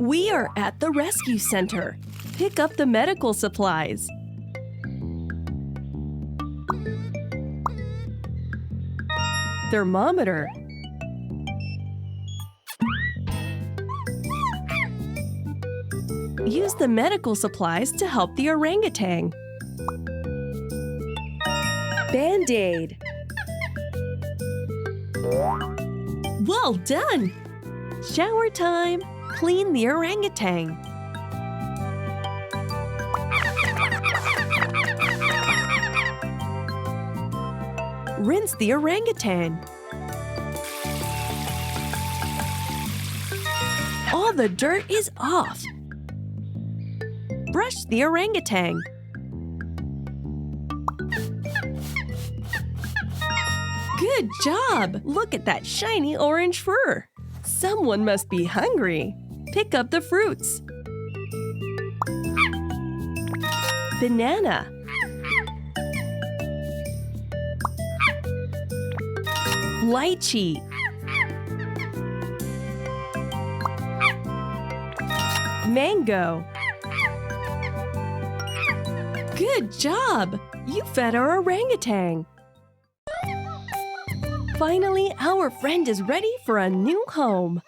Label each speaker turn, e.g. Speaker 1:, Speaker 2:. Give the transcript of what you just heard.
Speaker 1: We are at the rescue center. Pick up the medical supplies. Thermometer. Use the medical supplies to help the orangutan. Band-Aid. Well done! Shower time! Clean the orangutan. Rinse the orangutan. All the dirt is off. Brush the orangutan. Good job! Look at that shiny orange fur. Someone must be hungry. Pick up the fruits. Banana. Lychee. Mango. Good job! You fed our orangutan. Finally, our friend is ready for a new home.